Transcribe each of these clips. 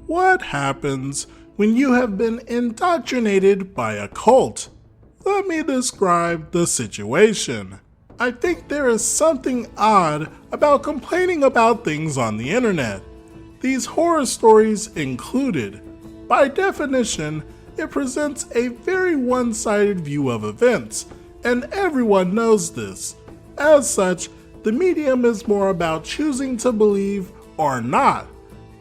What happens when you have been indoctrinated by a cult? Let me describe the situation. I think there is something odd about complaining about things on the internet, these horror stories included. By definition, it presents a very one-sided view of events, and everyone knows this. As such, the medium is more about choosing to believe or not.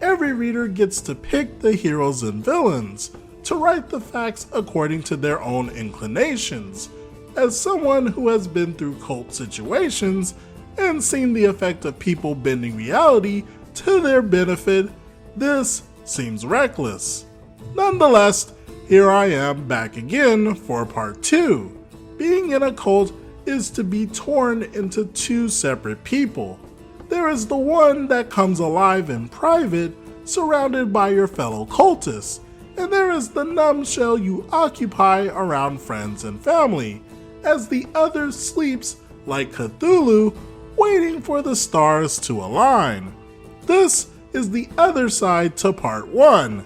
Every reader gets to pick the heroes and villains, to write the facts according to their own inclinations. As someone who has been through cult situations and seen the effect of people bending reality to their benefit, this seems reckless. Nonetheless, here I am back again for part 2. Being in a cult is to be torn into two separate people. There is the one that comes alive in private, surrounded by your fellow cultists, and there is the numbshell you occupy around friends and family, as the other sleeps like Cthulhu, waiting for the stars to align. This is the other side to part 1,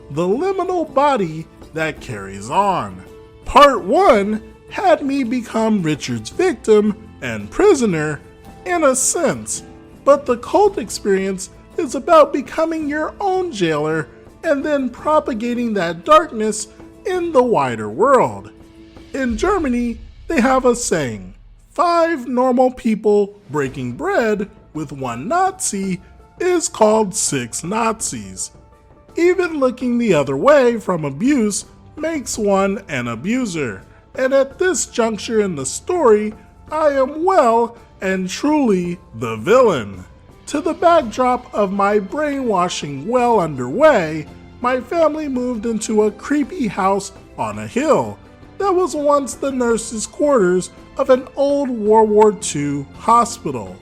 the liminal body that carries on. Part 1 had me become Richard's victim and prisoner, in a sense, but the cult experience is about becoming your own jailer and then propagating that darkness in the wider world. In Germany, they have a saying, 5 normal people breaking bread with 1 Nazi is called 6 Nazis. Even looking the other way from abuse makes one an abuser, and at this juncture in the story, I am well and truly the villain. To the backdrop of my brainwashing well underway, my family moved into a creepy house on a hill that was once the nurses' quarters of an old World War II hospital.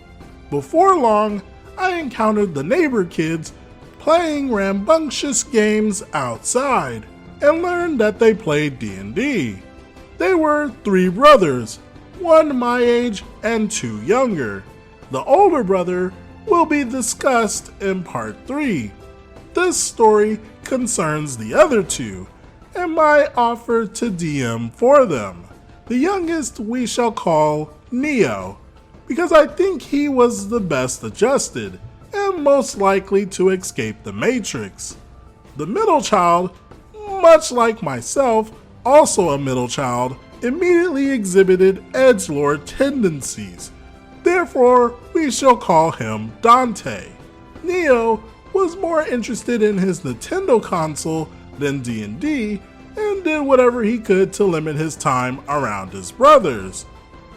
Before long, I encountered the neighbor kids playing rambunctious games outside and learned that they played D&D. They were 3 brothers, 1 my age and 2 younger. The older brother will be discussed in part 3. This story concerns the other 2, and my offer to DM for them. The youngest we shall call Neo, because I think he was the best adjusted, and most likely to escape the Matrix. The middle child, much like myself, also a middle child, immediately exhibited edgelord tendencies. Therefore, we shall call him Dante. Neo was more interested in his Nintendo console than D&D, and did whatever he could to limit his time around his brothers.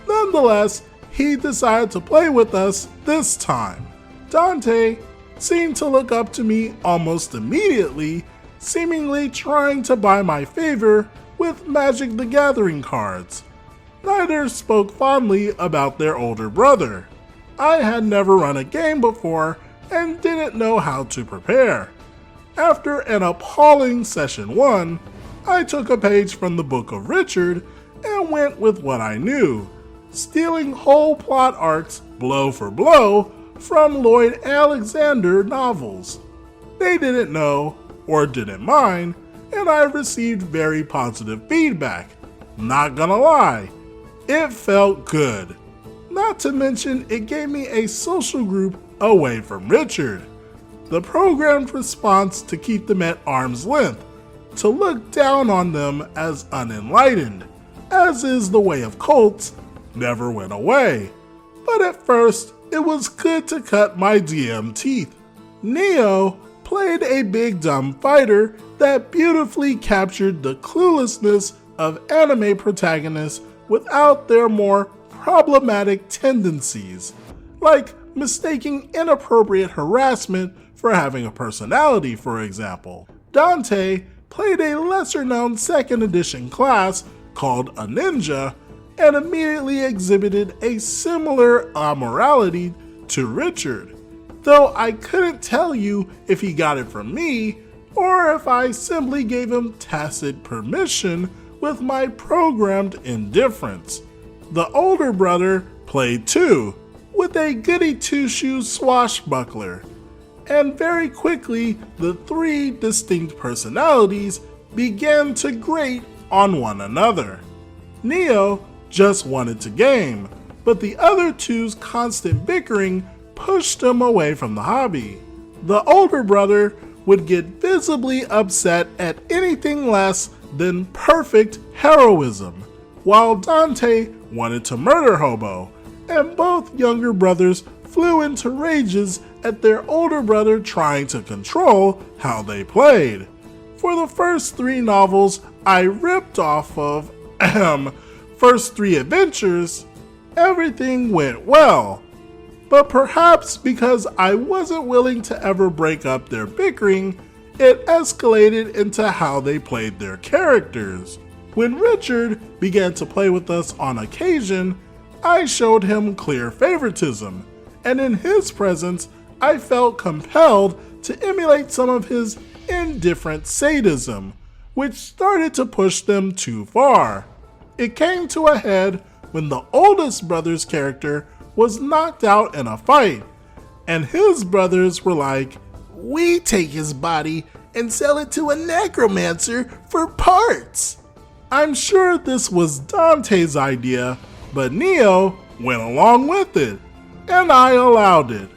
Nonetheless, he decided to play with us this time. Dante seemed to look up to me almost immediately, seemingly trying to buy my favor with Magic the Gathering cards. Neither spoke fondly about their older brother. I had never run a game before and didn't know how to prepare. After an appalling session 1, I took a page from the Book of Richard and went with what I knew, stealing whole plot arcs blow for blow from Lloyd Alexander novels. They didn't know or didn't mind, and I received very positive feedback. Not gonna lie, it felt good. Not to mention it gave me a social group away from Richard. The programmed response to keep them at arm's length, to look down on them as unenlightened, as is the way of cults, never went away. But at first, it was good to cut my DM teeth. Neo played a big dumb fighter that beautifully captured the cluelessness of anime protagonists without their more problematic tendencies, like mistaking inappropriate harassment for having a personality, for example. Dante played a lesser-known 2nd edition class called a ninja and immediately exhibited a similar immorality to Richard, though I couldn't tell you if he got it from me or if I simply gave him tacit permission with my programmed indifference. The older brother played too, with a goody two-shoes swashbuckler. and very quickly the three distinct personalities began to grate on one another. Neo just wanted to game, but the other two's constant bickering pushed him away from the hobby. The older brother would get visibly upset at anything less than perfect heroism, while Dante wanted to murder Hobo, and both younger brothers flew into rages at their older brother trying to control how they played. For the first 3 novels I ripped off of first 3 adventures, everything went well. But perhaps because I wasn't willing to ever break up their bickering, it escalated into how they played their characters. When Richard began to play with us on occasion, I showed him clear favoritism, and in his presence, I felt compelled to emulate some of his indifferent sadism, which started to push them too far. It came to a head when the oldest brother's character was knocked out in a fight, and his brothers were like, "We take his body and sell it to a necromancer for parts." I'm sure this was Dante's idea, but Neo went along with it, and I allowed it.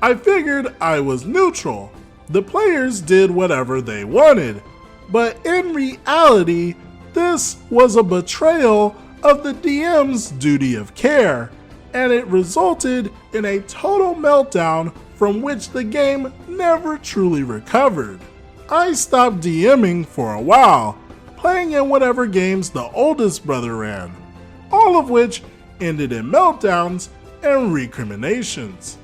I figured I was neutral. The players did whatever they wanted, but in reality, this was a betrayal of the DM's duty of care, and it resulted in a total meltdown from which the game never truly recovered. I stopped DMing for a while, playing in whatever games the oldest brother ran, all of which ended in meltdowns and recriminations.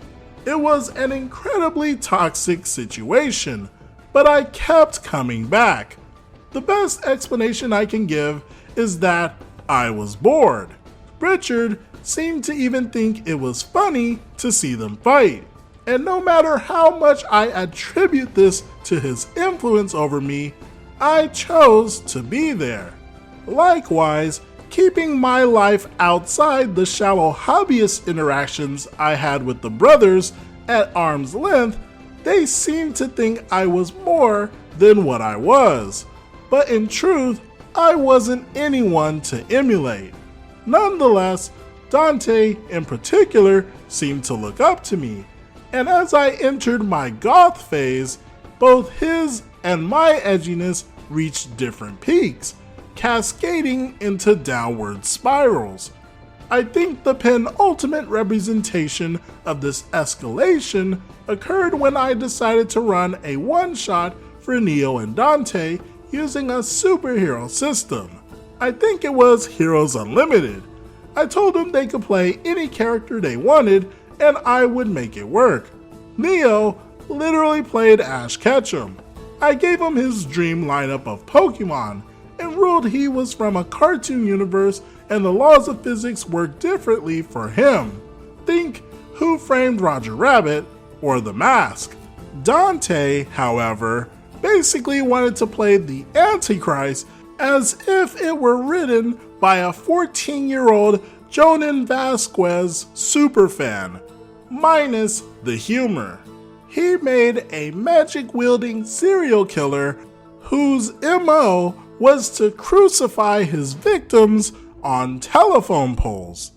It was an incredibly toxic situation, but I kept coming back. The best explanation I can give is that I was bored. Richard seemed to even think it was funny to see them fight, and no matter how much I attribute this to his influence over me, I chose to be there. Likewise, keeping my life outside the shallow hobbyist interactions I had with the brothers at arm's length, they seemed to think I was more than what I was. But in truth, I wasn't anyone to emulate. Nonetheless, Dante in particular seemed to look up to me, and as I entered my goth phase, both his and my edginess reached different peaks, cascading into downward spirals. I think the penultimate representation of this escalation occurred when I decided to run a one-shot for Neo and Dante using a superhero system. I think it was Heroes Unlimited. I told them they could play any character they wanted and I would make it work. Neo literally played Ash Ketchum. I gave him his dream lineup of Pokemon and ruled he was from a cartoon universe and the laws of physics work differently for him. Think Who Framed Roger Rabbit or The Mask. Dante, however, basically wanted to play the Antichrist as if it were written by a 14-year-old Jonan Vasquez superfan, minus the humor. He made a magic-wielding serial killer whose MO was to crucify his victims on telephone poles.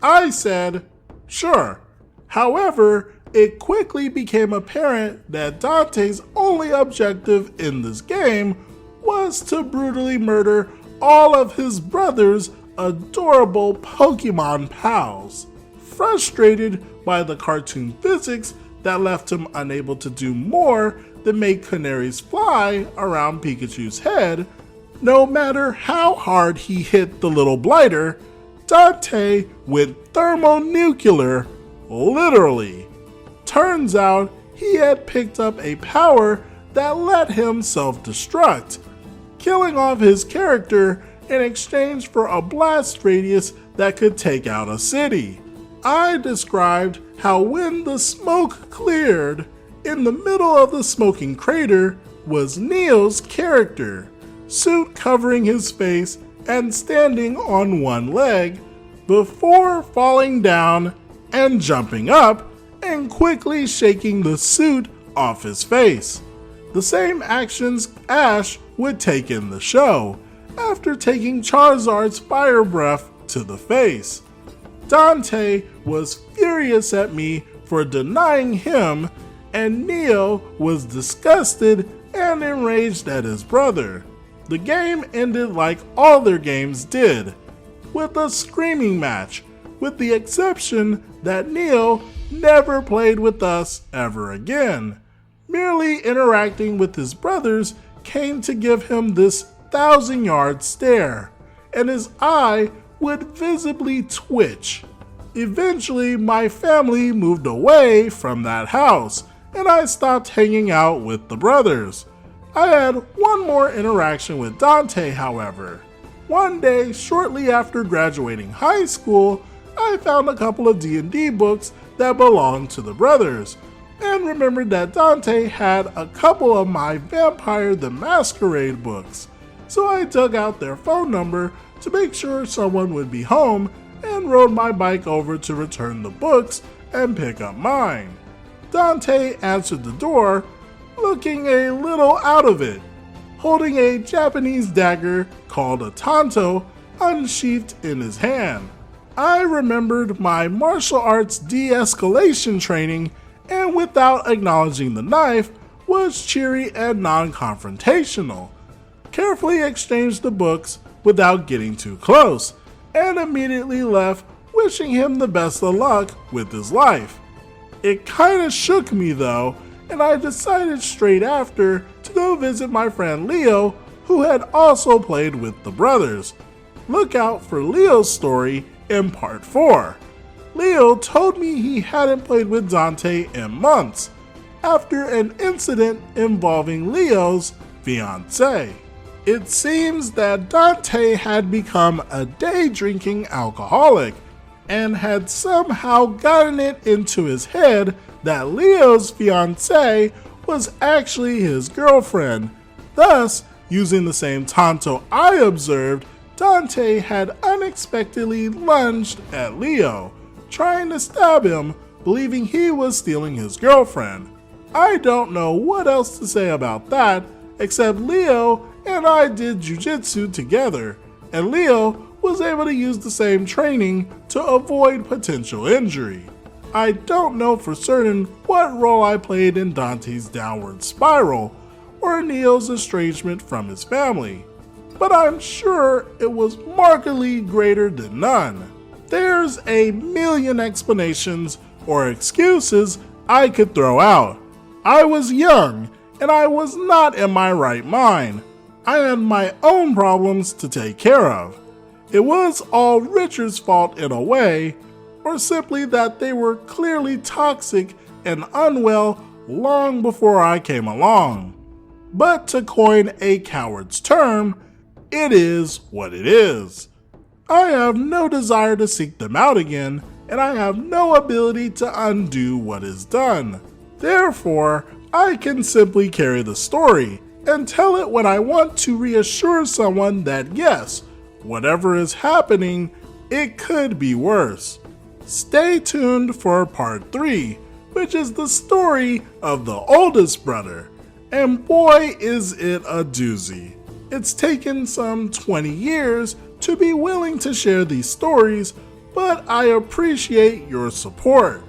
I said, sure. However, it quickly became apparent that Dante's only objective in this game was to brutally murder all of his brother's adorable Pokemon pals. Frustrated by the cartoon physics that left him unable to do more than make canaries fly around Pikachu's head, no matter how hard he hit the little blighter, Dante went thermonuclear, literally. Turns out he had picked up a power that let him self-destruct, killing off his character in exchange for a blast radius that could take out a city. I described how when the smoke cleared, in the middle of the smoking crater was Neo's character, suit covering his face and standing on one leg, before falling down and jumping up and quickly shaking the suit off his face. The same actions Ash would take in the show, after taking Charizard's fire breath to the face. Dante was furious at me for denying him, and Neo was disgusted and enraged at his brother. The game ended like all their games did, with a screaming match, with the exception that Neo never played with us ever again. Merely interacting with his brothers came to give him this 1,000-yard stare, and his eye would visibly twitch. Eventually, my family moved away from that house, and I stopped hanging out with the brothers. I had one more interaction with Dante, however. One day, shortly after graduating high school, I found a couple of D&D books that belonged to the brothers, and remembered that Dante had a couple of my Vampire the Masquerade books. So I dug out their phone number to make sure someone would be home and rode my bike over to return the books and pick up mine. Dante answered the door, looking a little out of it, holding a Japanese dagger called a tanto unsheathed in his hand. I remembered my martial arts de-escalation training, and without acknowledging the knife, was cheery and non-confrontational. Carefully exchanged the books without getting too close, and immediately left wishing him the best of luck with his life. It kinda shook me though, and I decided straight after to go visit my friend Leo, who had also played with the brothers. Look out for Leo's story in part 4. Leo told me he hadn't played with Dante in months, after an incident involving Leo's fiancée. It seems that Dante had become a day-drinking alcoholic, and had somehow gotten it into his head that Leo's fiancée was actually his girlfriend. Thus, using the same tanto I observed, Dante had unexpectedly lunged at Leo, trying to stab him, believing he was stealing his girlfriend. I don't know what else to say about that, except Leo and I did jujitsu together, and Leo was able to use the same training to avoid potential injury. I don't know for certain what role I played in Dante's downward spiral, or Neo's estrangement from his family, but I'm sure it was markedly greater than none. There's a million explanations or excuses I could throw out. I was young, and I was not in my right mind. I had my own problems to take care of. It was all Richard's fault in a way, or simply that they were clearly toxic and unwell long before I came along. But to coin a coward's term, it is what it is. I have no desire to seek them out again, and I have no ability to undo what is done. Therefore, I can simply carry the story and tell it when I want to reassure someone that yes, whatever is happening, it could be worse. Stay tuned for part 3, which is the story of the oldest brother, and boy is it a doozy. It's taken some 20 years to be willing to share these stories, but I appreciate your support.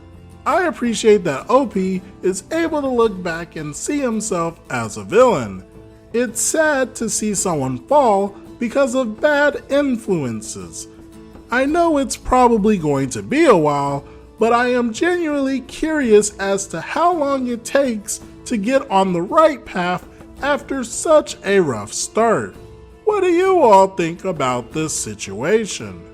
I appreciate that OP is able to look back and see himself as a villain. It's sad to see someone fall because of bad influences. I know it's probably going to be a while, but I am genuinely curious as to how long it takes to get on the right path after such a rough start. What do you all think about this situation?